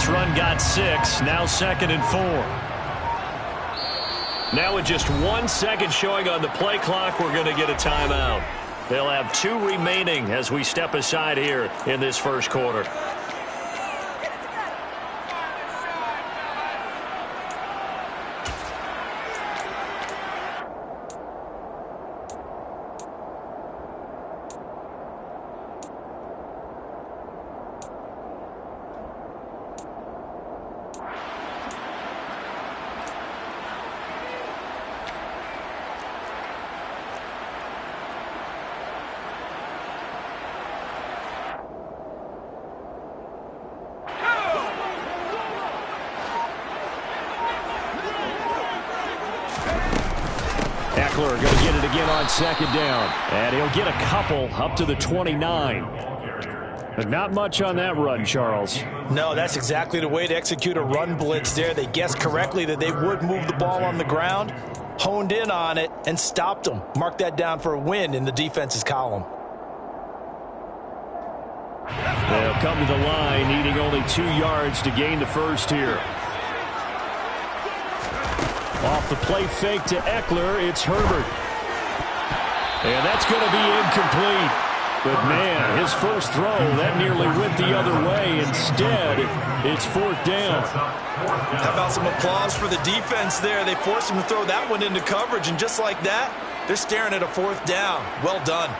This run got 6. Now 2nd and 4. Now with just 1 second showing on the play clock, we're going to get a timeout. They'll have 2 remaining as we step aside here in this first quarter. Going to get it again on 2nd down. And he'll get a couple up to the 29. But not much on that run, Charles. No, that's exactly the way to execute a run blitz there. They guessed correctly that they would move the ball on the ground, honed in on it, and stopped them. Mark that down for a win in the defense's column. They'll come to the line, needing only 2 yards to gain the first here. Off the play fake to Eckler, it's Herbert. And that's going to be incomplete. But, man, his first throw, that nearly went the other way. Instead, it's 4th down. How about some applause for the defense there? They forced him to throw that one into coverage, and just like that, they're staring at a 4th down. Well done.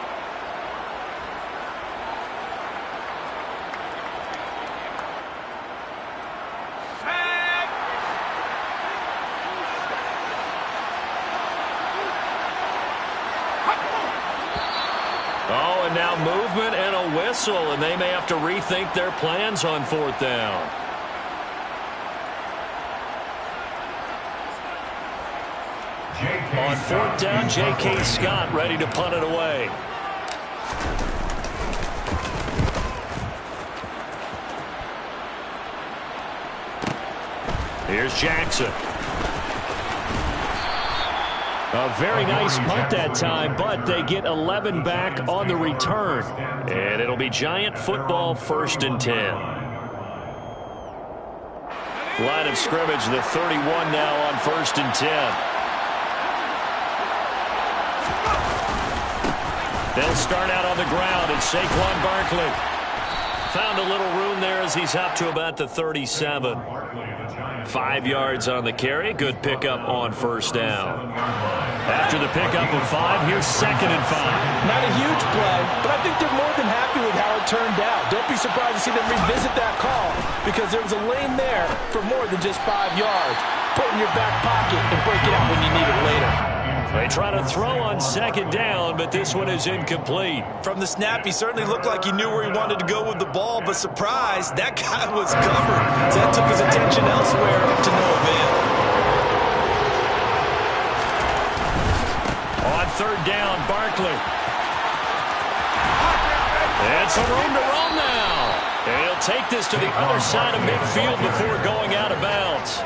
Oh, and now movement and a whistle, and they may have to rethink their plans on 4th down. On 4th down, J.K. Scott ready to punt it away. Here's Jackson. A very nice punt that time, but they get 11 back on the return. And it'll be Giant football, 1st and 10. Line of scrimmage, the 31 now on 1st and 10. They'll start out on the ground, and Saquon Barkley found a little room there as he's up to about the 37. 5 yards on the carry. Good pickup on 1st down. After the pickup of 5, here's 2nd and 5. Not a huge play, but I think they're more than happy with how it turned out. Don't be surprised to see them revisit that call because there was a lane there for more than just 5 yards. Put it in your back pocket and break it out when you need it later. They try to throw on 2nd down, but this one is incomplete. From the snap, he certainly looked like he knew where he wanted to go with the ball, but surprise, that guy was covered. So that took his attention elsewhere to no avail. On 3rd down, Barkley. And some room to roam now. And he'll take this to the other side of midfield before going out of bounds.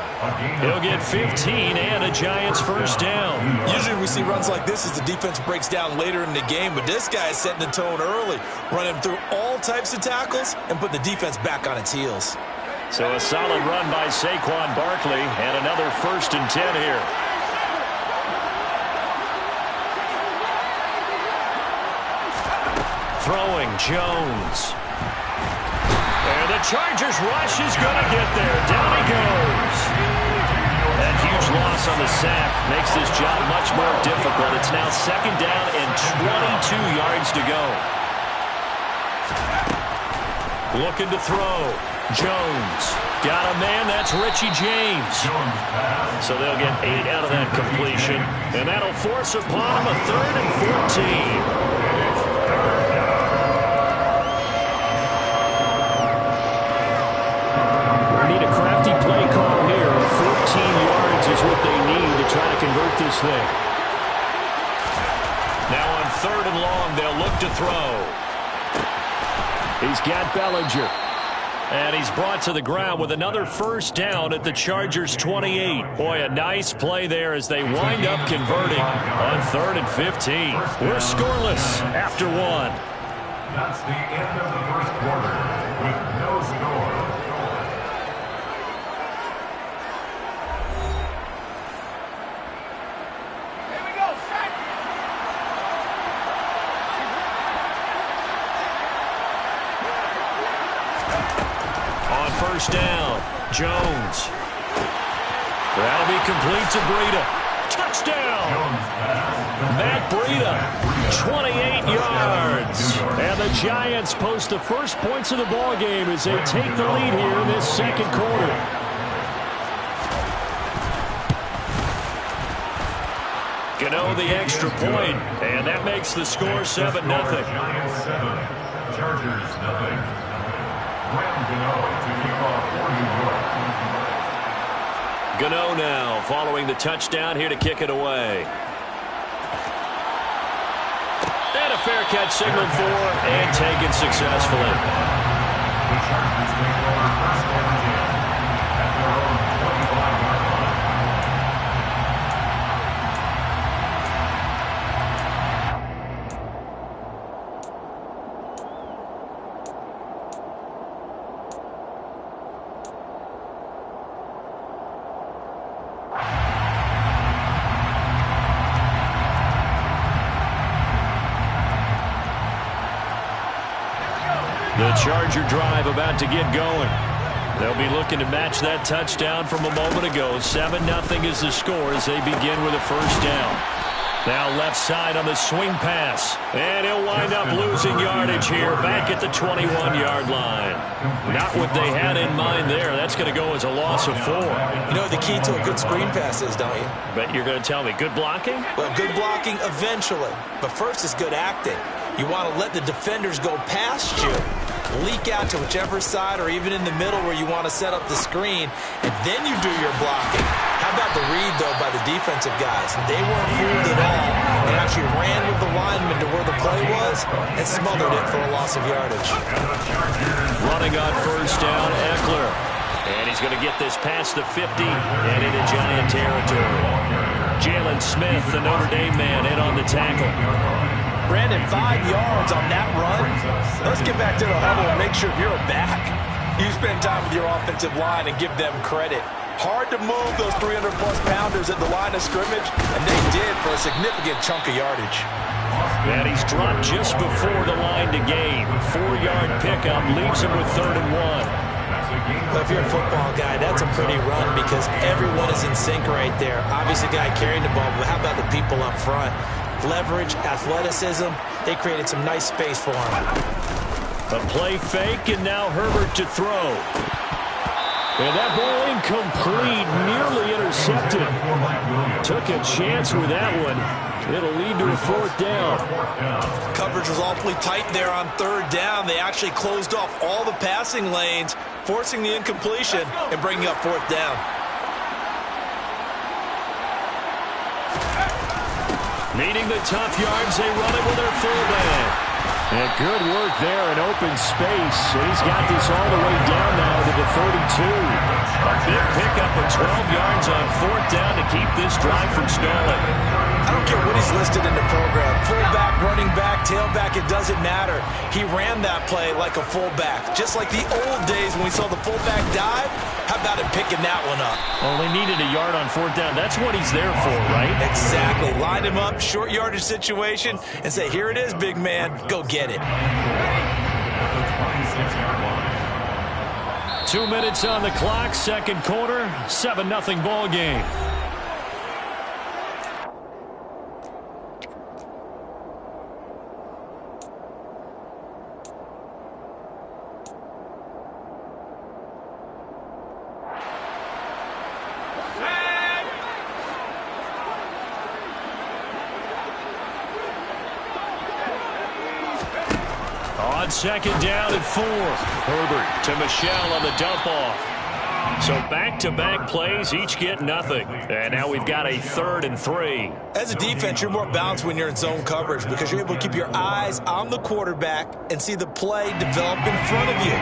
He'll get 15 and a Giants 1st down. Usually we see runs like this as the defense breaks down later in the game, but this guy is setting the tone early, running through all types of tackles and putting the defense back on its heels. So a solid run by Saquon Barkley and another 1st and 10 here. Throwing Jones. And the Chargers rush is going to get there. Down he goes. That huge loss on the sack makes this job much more difficult. It's now 2nd down and 22 yards to go. Looking to throw. Jones. Got a man. That's Richie James. So they'll get 8 out of that completion. And that'll force upon him a 3rd and 14. Need a crafty play call here. 14 yards is what they need to try to convert this thing. Now on 3rd and long, they'll look to throw. He's got Bellinger. And he's brought to the ground with another 1st down at the Chargers' 28. Boy, a nice play there as they wind up converting on 3rd and 15. We're scoreless after 1. That's the end of the first quarter with no score. first down. Jones. That'll be complete to Breida. Touchdown! Matt Breida, 28 yards. And the Giants post the first points of the ball game as they take the lead here in this second quarter. Gano the extra point, and that makes the score 7-0. Giants 7, Chargers 0. Graham Gano to kick off for New York. Gano now following the touchdown here to kick it away. And a fair catch signaled for and taken successfully. The Chargers take over first and 10 at their own 25-yard line. The Charger drive about to get going. They'll be looking to match that touchdown from a moment ago. 7-0 is the score as they begin with a first down. Now left side on the swing pass. And he'll wind up losing yardage here back at the 21-yard line. Not what they had in mind there. That's going to go as a loss of 4. You know what the key to a good screen pass is, don't you? Bet you're going to tell me good blocking? Well, good blocking eventually. But first is good acting. You want to let the defenders go past you, leak out to whichever side or even in the middle where you want to set up the screen, and then you do your blocking. How about the read, though, by the defensive guys? They weren't fooled at all and actually ran with the lineman to where the play was and smothered it for a loss of yardage. Running on first down, Eckler. And he's going to get this past the 50 and into Giant territory. Jalen Smith, the Notre Dame man, in on the tackle. Brandon, 5 yards on that run. Let's get back to the huddle and make sure you're back. You spend time with your offensive line and give them credit. Hard to move those 300-plus pounders at the line of scrimmage, and they did for a significant chunk of yardage. And he's dropped just before the line to gain. 4-yard pickup leaves him with 3rd and 1. Well, if you're a football guy, that's a pretty run because everyone is in sync right there. Obviously, the guy carrying the ball, but how about the people up front? Leverage, athleticism, they created some nice space for him. A play fake, and now Herbert to throw. And that ball incomplete, nearly intercepted. Took a chance with that one. It'll lead to a 4th down. Coverage was awfully tight there on 3rd down. They actually closed off all the passing lanes, forcing the incompletion and bringing up 4th down. Needing the tough yards, they run it with their fullback. And good work there in open space. He's got this all the way down now to the 32. A big pickup of 12 yards on 4th down to keep this drive from stalling. I don't care what he's listed in the program. Fullback, running back, tailback, it doesn't matter. He ran that play like a fullback. Just like the old days when we saw the fullback dive. How about him picking that one up? Only needed a yard on 4th down. That's what he's there for, right? Exactly. Line him up, short yardage situation, and say, here it is, big man. Go get it. 2 minutes on the clock, second quarter, 7-0 ball game. On second down and 4. Herbert to Michel on the dump-off. So back-to-back plays, each get nothing. And now we've got a 3rd and 3. As a defense, you're more balanced when you're in zone coverage because you're able to keep your eyes on the quarterback and see the play develop in front of you.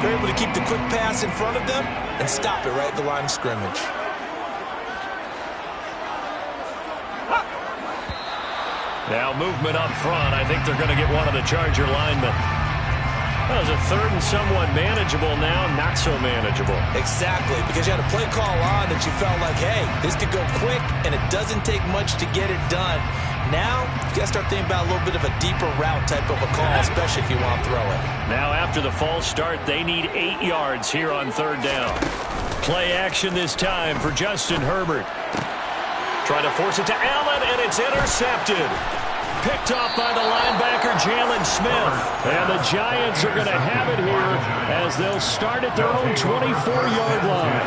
You're able to keep the quick pass in front of them and stop it right at the line of scrimmage. Now movement up front. I think they're going to get one of the Charger linemen. Well, it was a third and somewhat manageable, now not so manageable. Exactly, because you had a play call on that you felt like, hey, this could go quick, and it doesn't take much to get it done. Now, you got to start thinking about a little bit of a deeper route type of a call, especially if you want to throw it. Now, after the false start, they need 8 yards here on third down. Play action this time for Justin Herbert. Trying to force it to Allen, and it's intercepted. Picked off by the linebacker, Jalen Smith. And the Giants are going to have it here as they'll start at their own 24-yard line.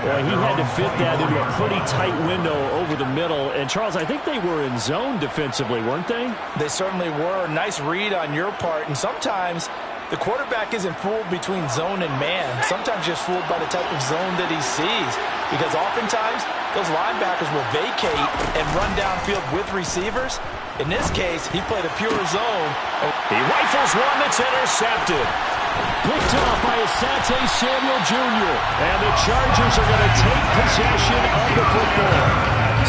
Well, he had to fit that into a pretty tight window over the middle. And, Charles, I think they were in zone defensively, weren't they? They certainly were. Nice read on your part. And sometimes the quarterback isn't fooled between zone and man. Sometimes just fooled by the type of zone that he sees. Because oftentimes those linebackers will vacate and run downfield with receivers. In this case, he played a pure zone. He rifles one that's intercepted. Picked off by Asante Samuel Jr. And the Chargers are going to take possession of the football.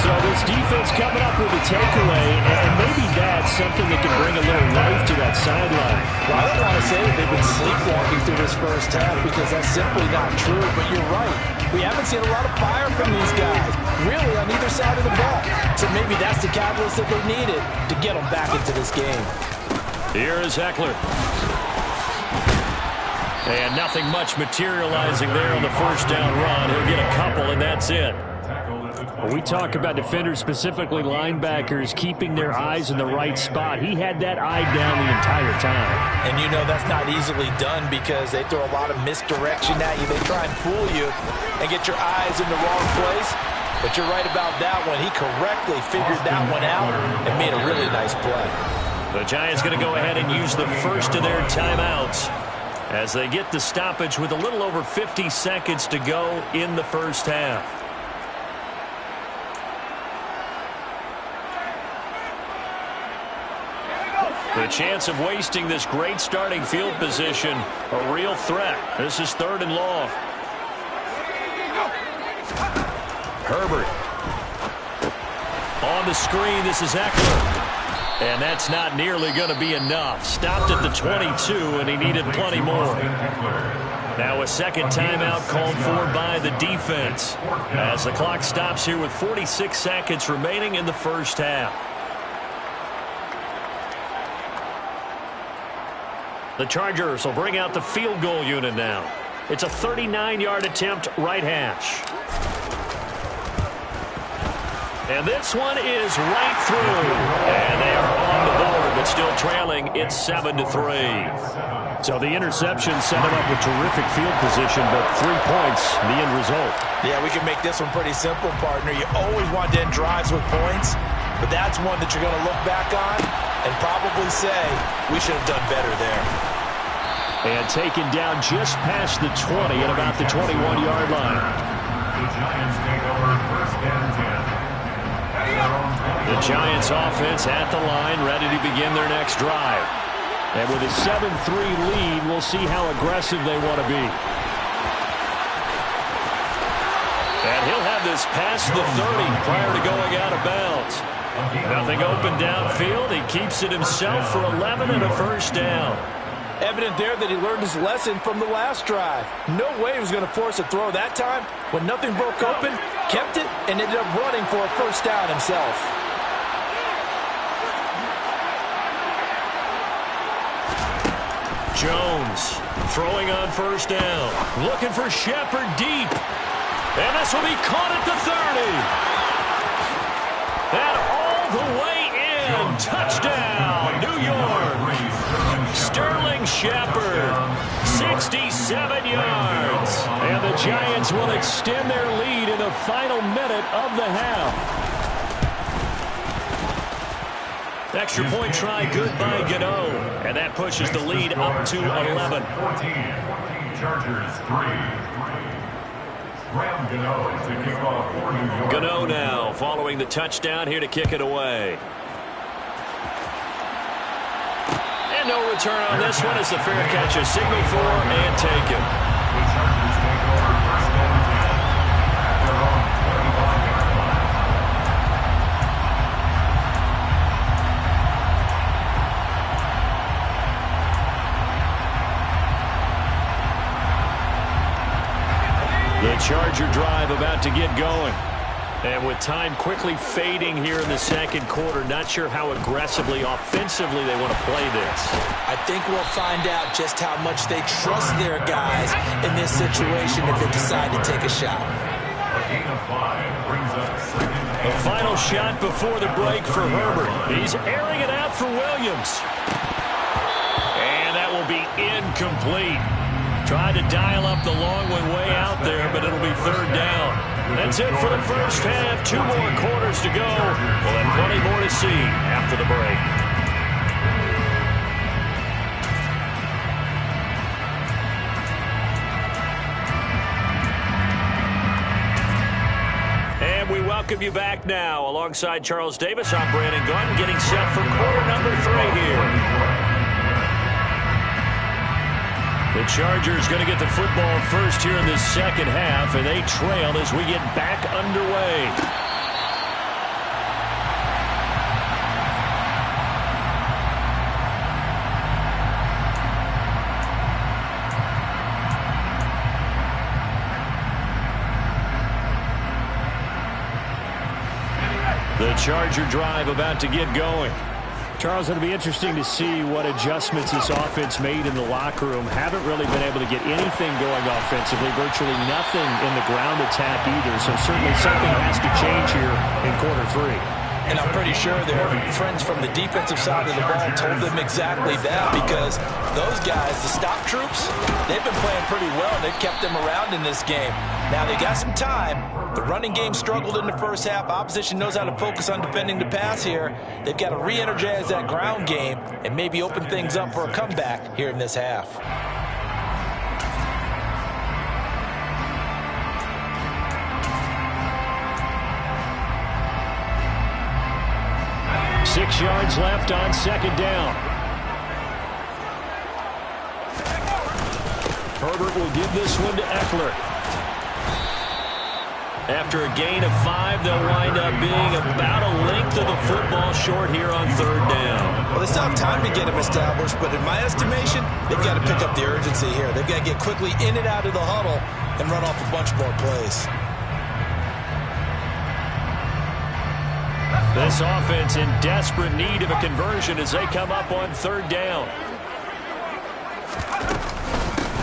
So this defense coming up with a takeaway, and maybe that's something that can bring a little life to that sideline. Well, I don't want to say that they've been sleepwalking through this first half because that's simply not true, but you're right. We haven't seen a lot of fire from these guys, really, on either side of the ball. So maybe that's the catalyst that they needed to get them back into this game. Here is Eckler. And nothing much materializing there on the first down run. He'll get a couple, and that's it. We talk about defenders, specifically linebackers, keeping their eyes in the right spot. He had that eye down the entire time. And you know that's not easily done because they throw a lot of misdirection at you. They try and fool you and get your eyes in the wrong place. But you're right about that one. He correctly figured that one out and made a really nice play. The Giants going to go ahead and use the first of their timeouts as they get the stoppage with a little over 50 seconds to go in the first half. The chance of wasting this great starting field position, a real threat. This is third and long. Herbert. On the screen, this is Eckler. And that's not nearly going to be enough. Stopped at the 22, and he needed plenty more. Now a second timeout called for by the defense as the clock stops here with 46 seconds remaining in the first half. The Chargers will bring out the field goal unit now. It's a 39-yard attempt, right hash. And this one is right through. And they are on the board, but still trailing. It's 7-3. So the interception set him up with terrific field position, but 3 points, the end result. Yeah, we can make this one pretty simple, partner. You always want to end drives with points, but that's one that you're going to look back on and probably say, we should have done better there. And taken down just past the 20 at about the 21-yard line. The Giants take over first and 10. The Giants offense at the line, ready to begin their next drive. And with a 7-3 lead, we'll see how aggressive they want to be. And he'll have this past the 30 prior to going out of bounds. Nothing open downfield. He keeps it himself for 11 and a first down. Evident there that he learned his lesson from the last drive. No way he was going to force a throw that time. When nothing broke open, kept it, and ended up running for a first down himself. Jones throwing on first down. Looking for Shepard deep. And this will be caught at the 30. And all the way in. Touchdown, New York. Sterling Shepard, 67 yards. And the Giants will extend their lead in the final minute of the half. Extra point try good by Gano. And that pushes the lead up to 11. 14. Chargers 3. Graham Gano to kick off for New York. Gano now following the touchdown here to kick it away. And no return on this one as the fair catch is signaled for and taken. The Chargers take over first and 10 at their own 25-yard line. Charger drive about to get going. And with time quickly fading here in the second quarter, not sure how aggressively, offensively they want to play this. I think we'll find out just how much they trust their guys in this situation if they decide to take a shot. A gain of 5 brings up second The final shot before the break for Herbert. He's airing it out for Williams. And that will be incomplete. Tried to dial up the long one way out there, but it'll be third down. That's it for the first half. 2 more quarters to go. We'll have plenty more to see after the break. And we welcome you back now. Alongside Charles Davis, I'm Brandon Gunn, getting set for quarter number 3 here. The Chargers going to get the football first here in this second half, and they trail as we get back underway. The Charger drive about to get going. Charles, it'll be interesting to see what adjustments this offense made in the locker room. Haven't really been able to get anything going offensively, virtually nothing in the ground attack either. So certainly something has to change here in quarter 3. And I'm pretty sure their friends from the defensive side of the ball told them exactly that, because those guys, the stop troops, they've been playing pretty well. They've kept them around in this game. Now they got some time. The running game struggled in the first half. Opposition knows how to focus on defending the pass here. They've got to re-energize that ground game and maybe open things up for a comeback here in this half. 6 yards left on second down. Herbert will give this one to Eckler. After a gain of 5, they'll wind up being about a length of the football short here on third down. Well, they still have time to get him established, but in my estimation, they've got to pick up the urgency here. They've got to get quickly in and out of the huddle and run off a bunch more plays. This offense in desperate need of a conversion as they come up on third down.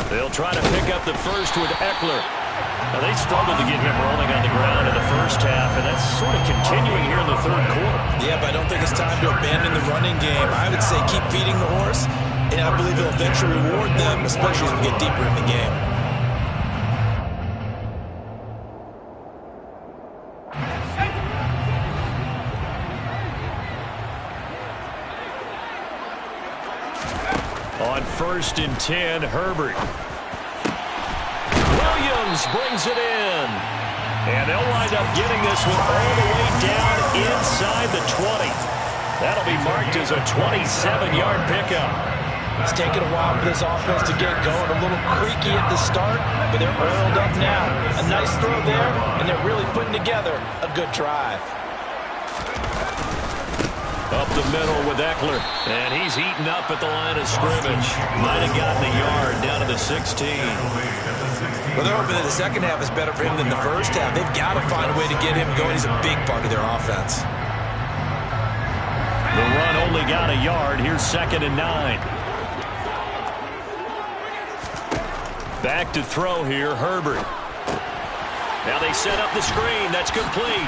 They'll try to pick up the first with Eckler. Now, they struggled to get him rolling on the ground in the first half, and that's sort of continuing here in the third quarter. Yeah, but I don't think it's time to abandon the running game. I would say keep feeding the horse, and I believe he'll eventually reward them, especially as we get deeper in the game. On 1st and 10, Herbert. Williams brings it in. And they'll wind up getting this one all the way down inside the 20. That'll be marked as a 27-yard pickup. It's taken a while for this offense to get going. A little creaky at the start, but they're oiled up now. A nice throw there, and they're really putting together a good drive. Up the middle with Eckler, and he's eaten up at the line of scrimmage. Might have gotten a yard down to the 16. Well, they're hoping that the second half is better for him than the first half. They've got to find a way to get him going. He's a big part of their offense. The run only got a yard. Here's 2nd and 9. Back to throw here, Herbert. Now they set up the screen. That's complete.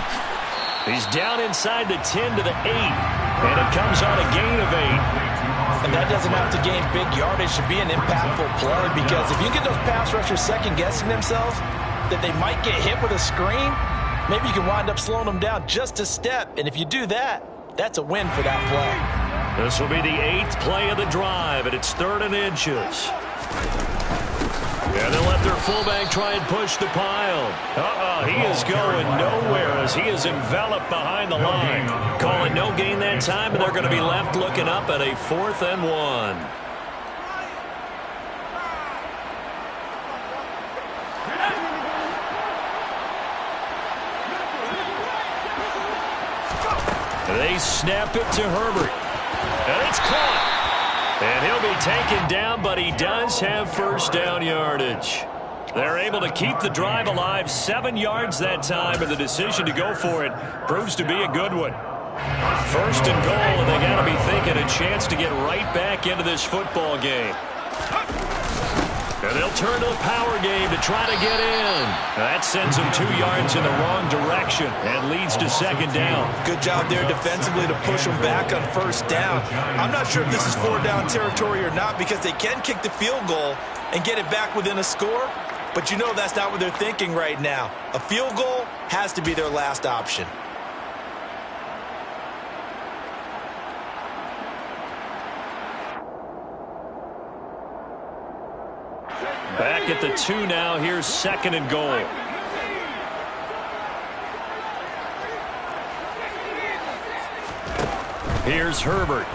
He's down inside the 10 to the 8, and it comes on a gain of 8. And that doesn't have to gain big yardage to be an impactful play, because if you get those pass rushers second-guessing themselves that they might get hit with a screen, maybe you can wind up slowing them down just a step. And if you do that, that's a win for that play. This will be the 8th play of the drive, and it's 3rd and inches. And they'll let their fullback try and push the pile. He is going nowhere as he is enveloped behind the line. Calling no gain that time, and they're going to be left looking up at a 4th and 1. They snap it to Herbert. And it's caught. And he'll be taken down, but he does have first down yardage. They're able to keep the drive alive, 7 yards that time, and the decision to go for it proves to be a good one. First and goal, and they got to be thinking a chance to get right back into this football game. And they'll turn to the power game to try to get in. That sends them 2 yards in the wrong direction and leads to second down. Good job there defensively to push them back on first down. I'm not sure if this is 4-down territory or not because they can kick the field goal and get it back within a score. But you know that's not what they're thinking right now. A field goal has to be their last option. Back at the 2 now. Here's second and goal. Here's Herbert.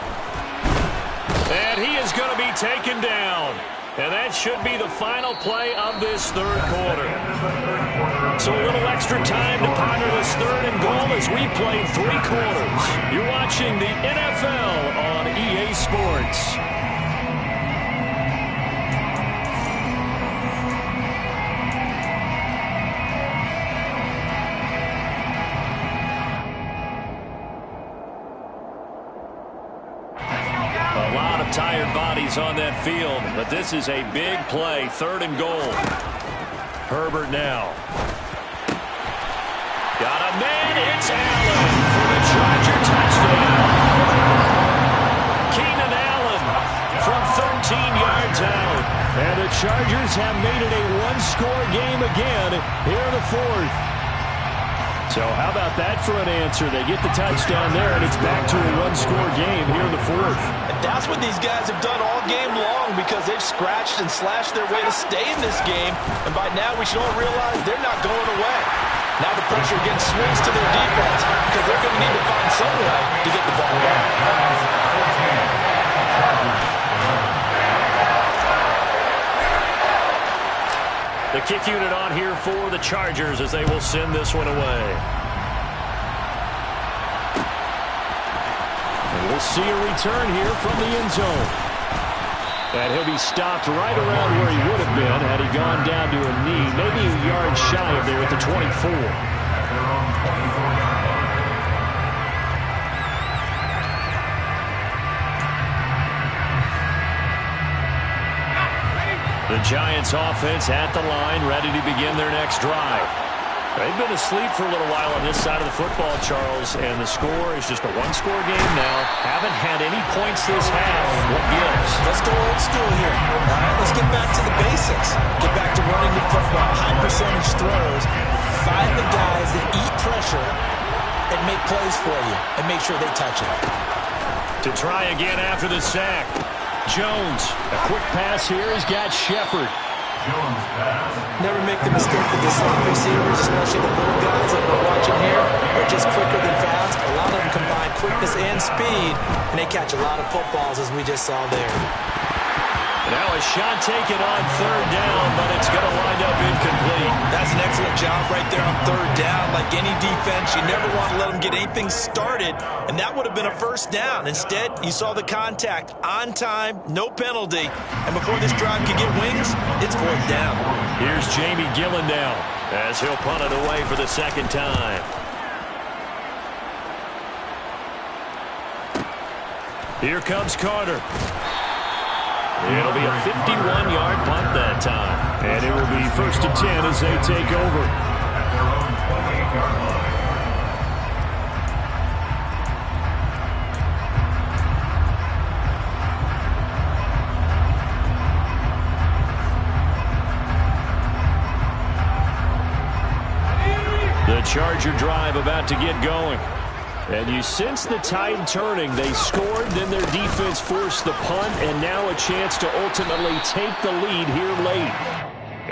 And he is going to be taken down. And that should be the final play of this third quarter. So a little extra time to ponder this third and goal as we play 3 quarters. You're watching the NFL on EA Sports. Tired bodies on that field, but this is a big play, third and goal. Herbert now. Got a man, it's Allen for the Charger touchdown. Keenan Allen from 13 yards out. And the Chargers have made it a one-score game again here in the fourth. So how about that for an answer? They get the touchdown there, and it's back to a one-score game here in the fourth. And that's what these guys have done all game long because they've scratched and slashed their way to stay in this game. And by now, we should all realize they're not going away. Now the pressure again swings to their defense because they're going to need to find some way to get the ball back. The kick unit on here for the Chargers as they will send this one away. And we'll see a return here from the end zone. And he'll be stopped right around where he would have been had he gone down to a knee, maybe a yard shy of there at the 24. The Giants offense at the line, ready to begin their next drive. They've been asleep for a little while on this side of the football, Charles, and the score is just a one-score game now. Haven't had any points this half. What gives? Let's go old school here. All right, let's get back to the basics. Get back to running the football, high-percentage throws. Find the guys that eat pressure and make plays for you, and make sure they touch it. To try again after the sack. Jones, a quick pass here. He's got Shepard. Never make the mistake that the slot receivers, especially the little guys that we're watching here, are just quicker than fast. A lot of them combine quickness and speed, and they catch a lot of footballs, as we just saw there. Now a shot taken on third down, but it's going to wind up incomplete. That's an excellent job right there on third down. Like any defense, you never want to let them get anything started, and that would have been a first down. Instead, you saw the contact on time, no penalty, and before this drive could get wings, it's fourth down. Here's Jamie Gillen now as he'll punt it away for the second time. Here comes Carter. It'll be a 51-yard punt that time. And it will be 1st and 10 as they take over. The Charger drive about to get going. And you sense the tide turning. They scored, then their defense forced the punt, and now a chance to ultimately take the lead here late.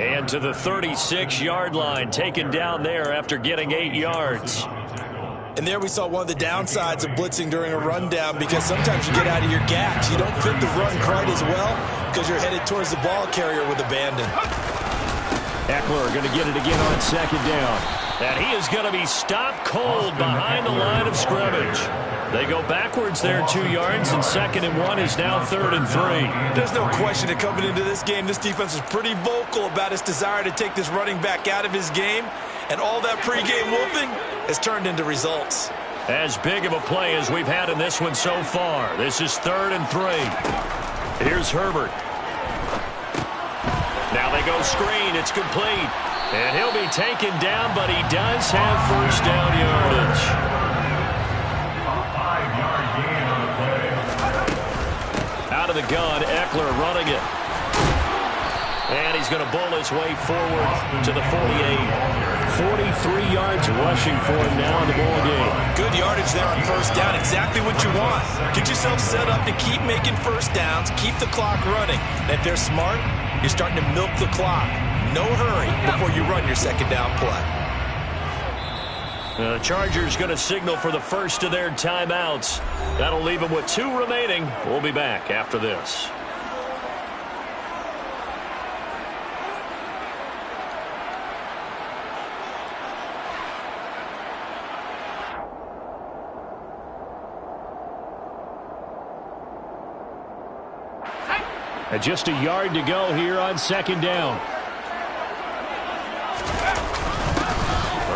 And to the 36-yard line, taken down there after getting 8 yards. And there we saw one of the downsides of blitzing during a rundown because sometimes you get out of your gaps. You don't fit the run quite as well because you're headed towards the ball carrier with abandon. Eckler going to get it again on second down. And he is going to be stopped cold behind the line of scrimmage. They go backwards there 2 yards, and 2nd and 1 is now 3rd and 3. There's no question that coming into this game, this defense was pretty vocal about its desire to take this running back out of his game, and all that pregame wolfing has turned into results. As big of a play as we've had in this one so far. This is 3rd and 3. Here's Herbert. Now they go screen. It's complete. And he'll be taken down, but he does have first down yardage. A 5-yard gain on the play. Out of the gun, Eckler running it. And he's going to bull his way forward to the 48. 43 yards rushing for him now in the ball game. Good yardage there on first down. Exactly what you want. Get yourself set up to keep making first downs, keep the clock running. And if they're smart, you're starting to milk the clock. No hurry before you run your second down play. The Chargers going to signal for the first of their timeouts. That'll leave them with 2 remaining. We'll be back after this. And just a yard to go here on 2nd down.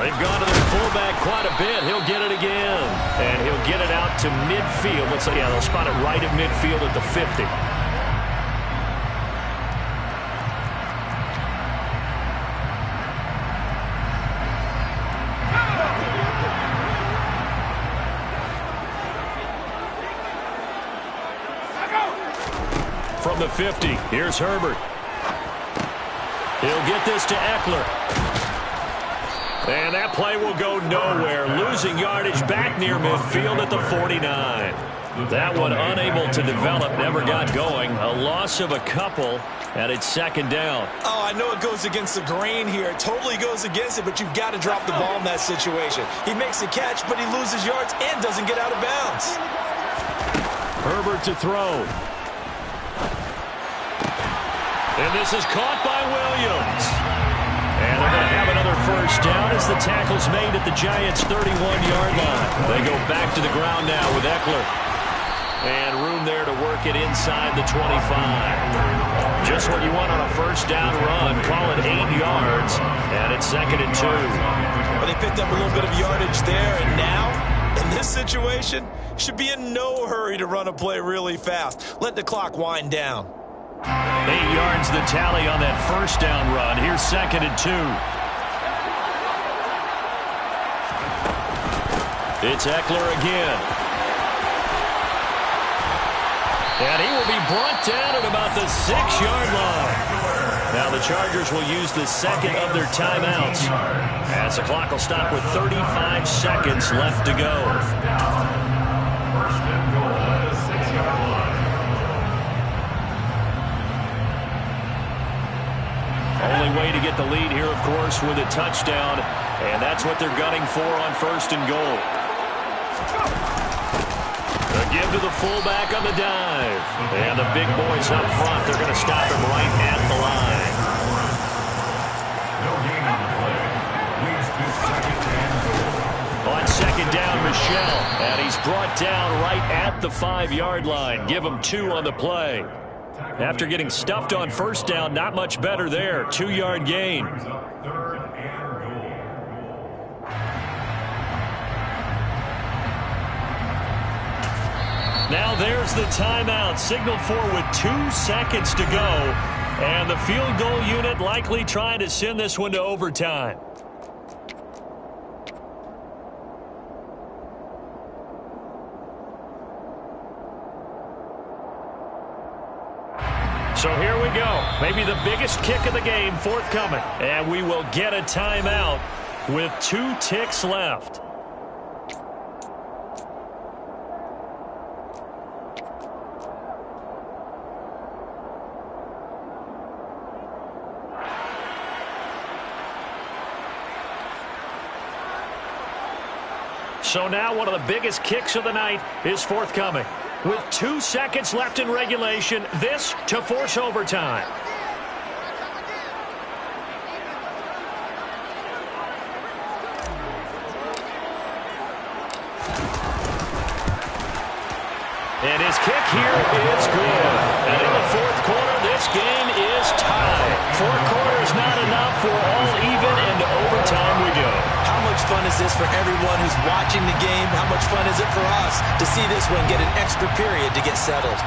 They've gone to their fullback quite a bit. He'll get it again. And he'll get it out to midfield. Let's say, yeah, they'll spot it right at midfield at the 50. From the 50, here's Herbert. He'll get this to Eckler. And that play will go nowhere. Losing yardage back near midfield at the 49. That one unable to develop, never got going. A loss of a couple, and it's 2nd down. Oh, I know it goes against the grain here. It totally goes against it, but you've got to drop the ball in that situation. He makes a catch, but he loses yards and doesn't get out of bounds. Herbert to throw. And this is caught by Williams. And they're going to have another first down as the tackle's made at the Giants' 31-yard line. They go back to the ground now with Eckler. And room there to work it inside the 25. Just what you want on a first down run. Call it 8 yards. And it's 2nd and 2. Well, they picked up a little bit of yardage there, and now, in this situation, should be in no hurry to run a play really fast. Let the clock wind down. 8 yards the tally on that first down run. Here's 2nd and 2. It's Eckler again. And he will be brought down at about the 6-yard line. Now the Chargers will use the 2nd of their timeouts as the clock will stop with 35 seconds left to go. First and goal at the 6-yard line. Only way to get the lead here, of course, with a touchdown, and that's what they're gunning for on 1st and goal. Again to the fullback on the dive. And the big boys up front, they're going to stop him right at the line. No gain on the play. Leads to 2nd and goal. On 2nd down, Michelle. And he's brought down right at the 5-yard line. Give him 2 on the play. After getting stuffed on first down, not much better there. 2-yard gain. Now there's the timeout. Signaled for with 2 seconds to go. And the field goal unit likely trying to send this one to overtime. So here we go. Maybe the biggest kick of the game forthcoming. And we will get a timeout with 2 ticks left. So now one of the biggest kicks of the night is forthcoming. With 2 seconds left in regulation, this to force overtime. And his kick here is good. And in the fourth quarter, this game is tied. 4 quarters not enough for all even, and to overtime we go. How much fun is this for everyone who's watching the game? How much fun is it for us to see this one get an extra period to get settled?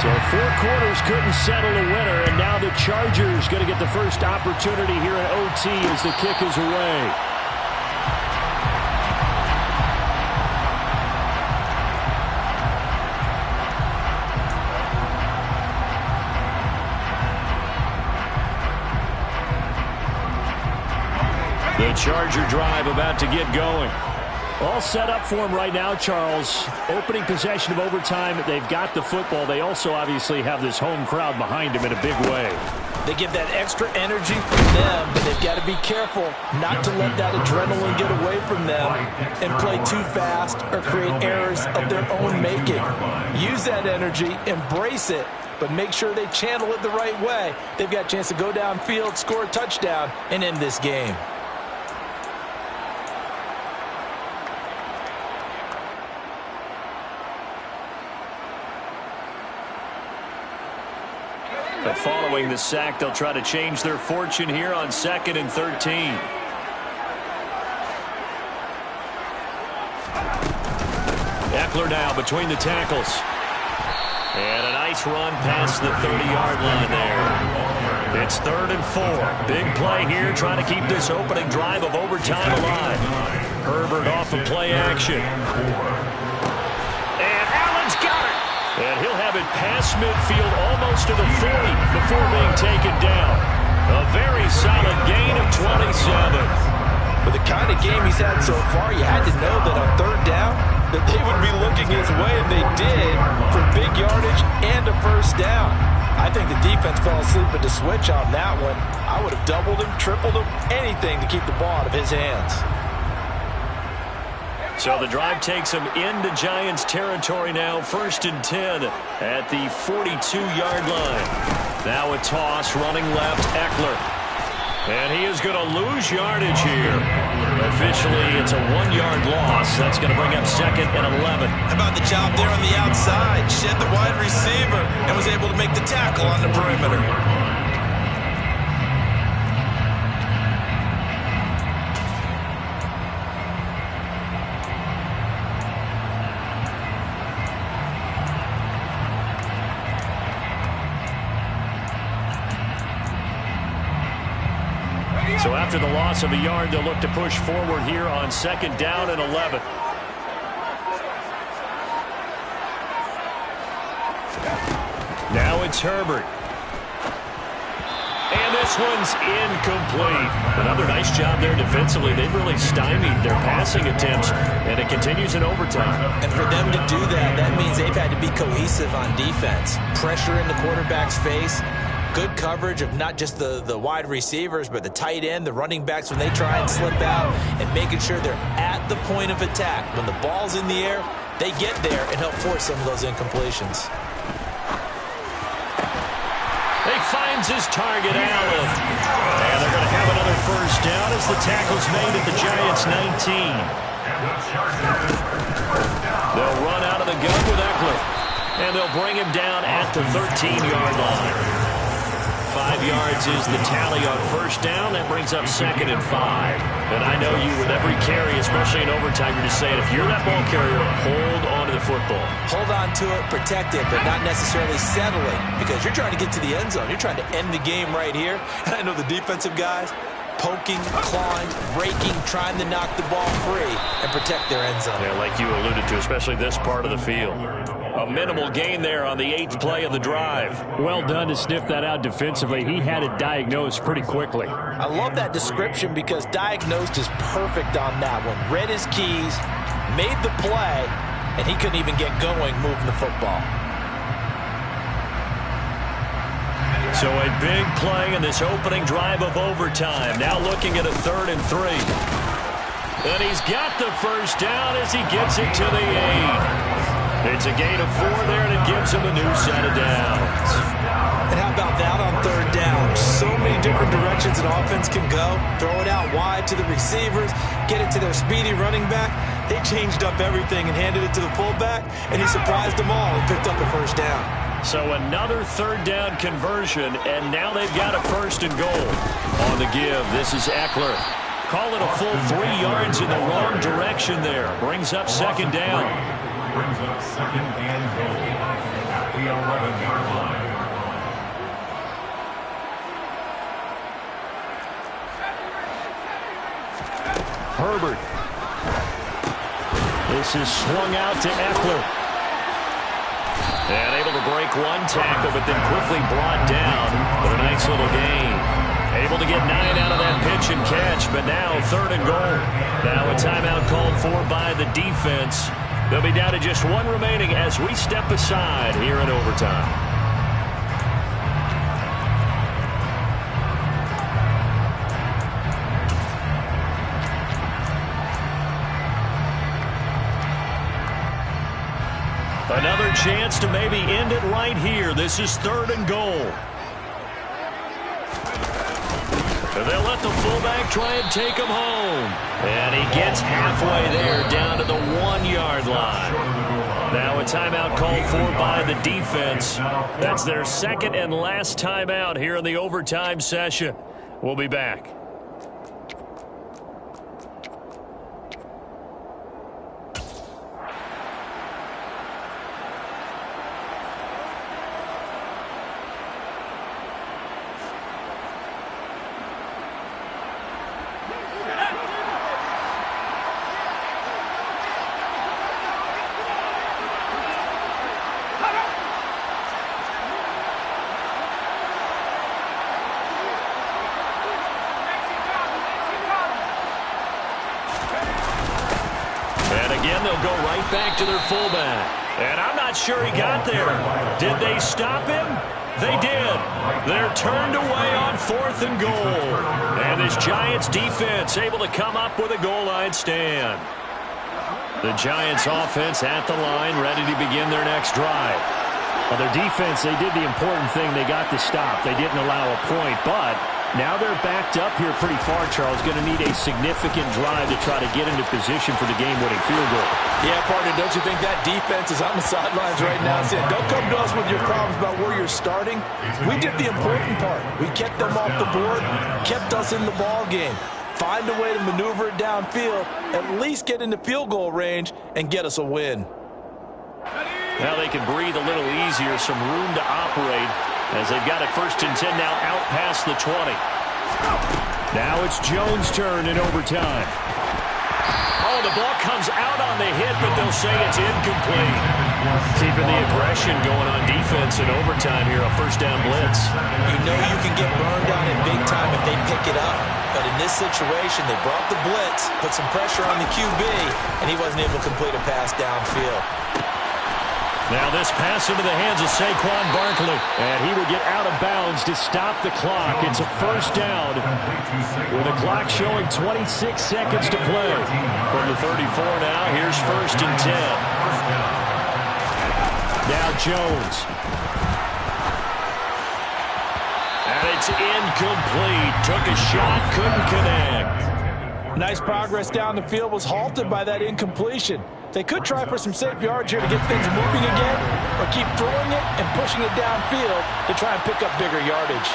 So 4 quarters couldn't settle a winner, and now the Chargers going to get the first opportunity here at OT as the kick is away. The Charger drive about to get going. All set up for him right now, Charles. Opening possession of overtime. They've got the football. They also obviously have this home crowd behind them in a big way. They give that extra energy from them, but they've got to be careful not to let that adrenaline get away from them and play too fast or create errors of their own making. Use that energy, embrace it, but make sure they channel it the right way. They've got a chance to go downfield, score a touchdown, and end this game. But following the sack, they'll try to change their fortune here on 2nd and 13. Eckler now between the tackles. And a nice run past the 30-yard line there. It's 3rd and 4. Big play here, trying to keep this opening drive of overtime alive. Herbert off of play action. And Allen's got it. And he'll have it past midfield almost to the 40 before being taken down. A very solid gain of 27. With the kind of game he's had so far, you had to know that on 3rd down that they would be looking his way, and they did, for big yardage and a first down. I think the defense fell asleep at the switch on that one. I would have doubled him, tripled him, anything to keep the ball out of his hands. So the drive takes him into Giants territory now, 1st and 10 at the 42-yard line. Now a toss, running left, Eckler. And he is going to lose yardage here. Officially, it's a 1-yard loss. That's going to bring up 2nd and 11. How about the job there on the outside? Shed the wide receiver and was able to make the tackle on the perimeter. So after the loss of a yard, they'll look to push forward here on 2nd down and 11. Now it's Herbert. And this one's incomplete. Another nice job there defensively. They've really stymied their passing attempts, and it continues in overtime. And for them to do that, that means they've had to be cohesive on defense. Pressure in the quarterback's face. Good coverage of not just the wide receivers, but the tight end, the running backs when they try and slip out, and making sure they're at the point of attack. When the ball's in the air, they get there and help force some of those incompletions. He finds his target, Allen. And they're going to have another first down as the tackle's made at the Giants' 19. They'll run out of the gun with Eckler. And they'll bring him down at the 13-yard line. 5 yards is the tally on first down. That brings up 2nd and 5. And I know you, with every carry, especially in overtime, you're just saying, if you're that ball carrier, hold on to the football. Hold on to it, protect it, but not necessarily settling, because you're trying to get to the end zone. You're trying to end the game right here. And I know the defensive guys poking, clawing, raking, trying to knock the ball free and protect their end zone. Yeah, like you alluded to, especially this part of the field. A minimal gain there on the 8th play of the drive. Well done to sniff that out defensively. He had it diagnosed pretty quickly. I love that description because diagnosed is perfect on that one. Read his keys, made the play, and he couldn't even get going moving the football. So a big play in this opening drive of overtime. Now looking at a 3rd and 3. And he's got the first down as he gets it to the 8. It's a gain of 4 there, and it gives him a new set of downs. And how about that on 3rd down? So many different directions an offense can go. Throw it out wide to the receivers, get it to their speedy running back. They changed up everything and handed it to the fullback, and he surprised them all and picked up a first down. So another 3rd down conversion, and now they've got a 1st and goal. On the give, this is Eckler. Call it a full 3 yards in the wrong direction there. Brings up 2nd down. Brings up 2nd and goal at the 11-yard line. Herbert. This is swung out to Eckler. And able to break one tackle, but then quickly brought down. But a nice little gain. Able to get 9 out of that pitch and catch, but now 3rd and goal. Now a timeout called for by the defense. They'll be down to just 1 remaining as we step aside here in overtime. Another chance to maybe end it right here. This is 3rd and goal. They'll let the fullback try and take him home. And he gets halfway there down to the 1-yard line. Now a timeout called for by the defense. That's their 2nd and last timeout here in the overtime session. We'll be back. They'll go right back to their fullback. And I'm not sure he got there. Did they stop him? They did. They're turned away on 4th and goal. And this Giants defense able to come up with a goal line stand. The Giants offense at the line, ready to begin their next drive. Well, their defense, they did the important thing. They got the stop. They didn't allow a point, but now they're backed up here pretty far, Charles. Going to need a significant drive to try to get into position for the game-winning field goal. Yeah, partner, don't you think that defense is on the sidelines right now saying, don't come to us with your problems about where you're starting. We did the important part. We kept them off the board, kept us in the ball game. Find a way to maneuver it downfield, at least get into field goal range, and get us a win. Now they can breathe a little easier, some room to operate as they've got it 1st and 10 now out past the 20. Now it's Jones' turn in overtime. Oh, the ball comes out on the hit, but they'll say it's incomplete. Keeping the aggression going on defense in overtime here, a 1st down blitz. You know you can get burned on it big time if they pick it up. But in this situation, they brought the blitz, put some pressure on the QB, and he wasn't able to complete a pass downfield. Now this pass into the hands of Saquon Barkley. And he will get out of bounds to stop the clock. It's a 1st down with the clock showing 26 seconds to play. From the 34 now, here's 1st and 10. Now Jones. And it's incomplete. Took a shot, couldn't connect. Nice progress down the field, was halted by that incompletion. They could try for some safe yards here to get things moving again, or keep throwing it and pushing it downfield to try and pick up bigger yardage.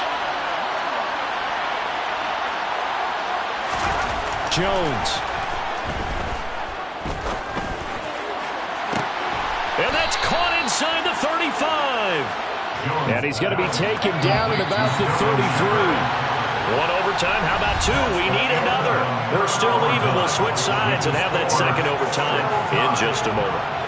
Jones. And that's caught inside the 35. And he's going to be taken down at about the 33. One overtime. How about 2? We need another. We're still even. We'll switch sides and have that 2nd overtime in just a moment.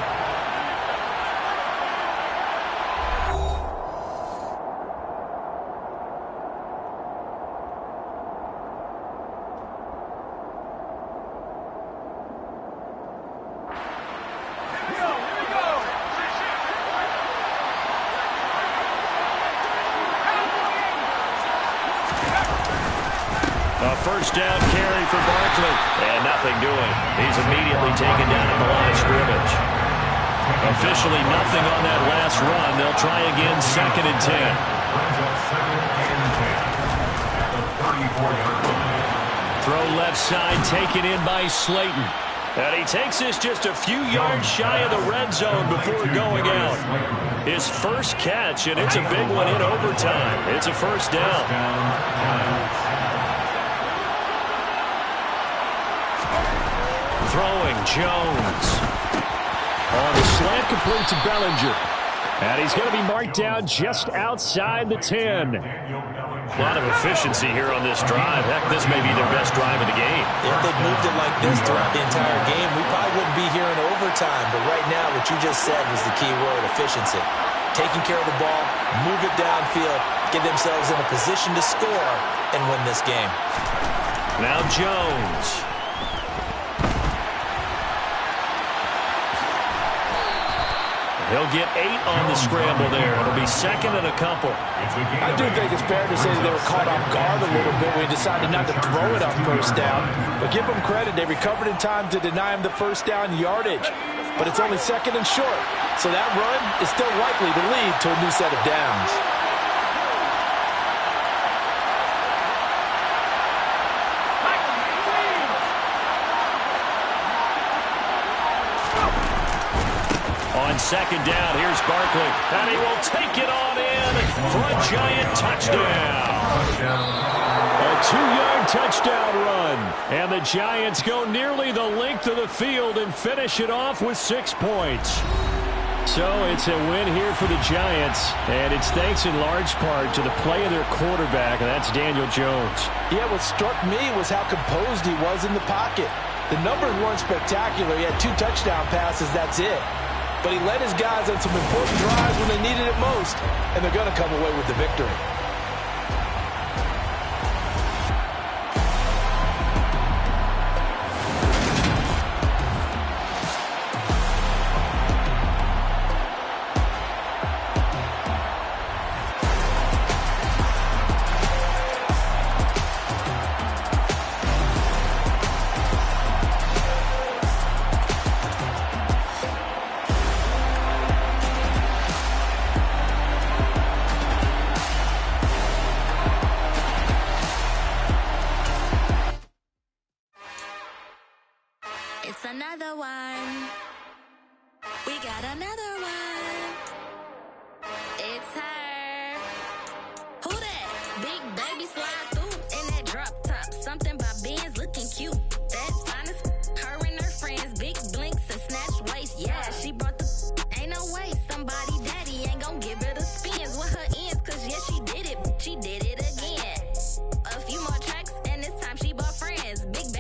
first down carry for Barkley. And nothing doing. He's immediately taken down at the line of scrimmage. Officially nothing on that last run. They'll try again, 2nd and 10. Throw left side, taken in by Slayton. And he takes this just a few yards shy of the red zone before going out. His first catch, and it's a big one in overtime. It's a first down. Throwing, Jones. On the slant, complete to Bellinger. And he's going to be marked down just outside the 10. A lot of efficiency here on this drive. Heck, this may be their best drive of the game. If they'd moved it like this throughout the entire game, we probably wouldn't be here in overtime. But right now, what you just said was the key word, efficiency. Taking care of the ball, move it downfield, get themselves in a position to score, and win this game. Now Jones. He'll get 8 on the scramble there. It'll be 2nd and a couple. I do think it's fair to say that they were caught off guard a little bit when he decided not to throw it on first down. But give them credit. They recovered in time to deny him the first down yardage. But it's only 2nd and short. So that run is still likely to lead to a new set of downs. On 2nd down, here's Barkley, and he will take it on in for a giant touchdown. A 2-yard touchdown run, and the Giants go nearly the length of the field and finish it off with 6 points. So it's a win here for the Giants, and it's thanks in large part to the play of their quarterback, and that's Daniel Jones. Yeah, what struck me was how composed he was in the pocket. The numbers weren't spectacular. He had 2 touchdown passes, that's it. But he led his guys on some important drives when they needed it most, and they're going to come away with the victory. It's another one. We got another one.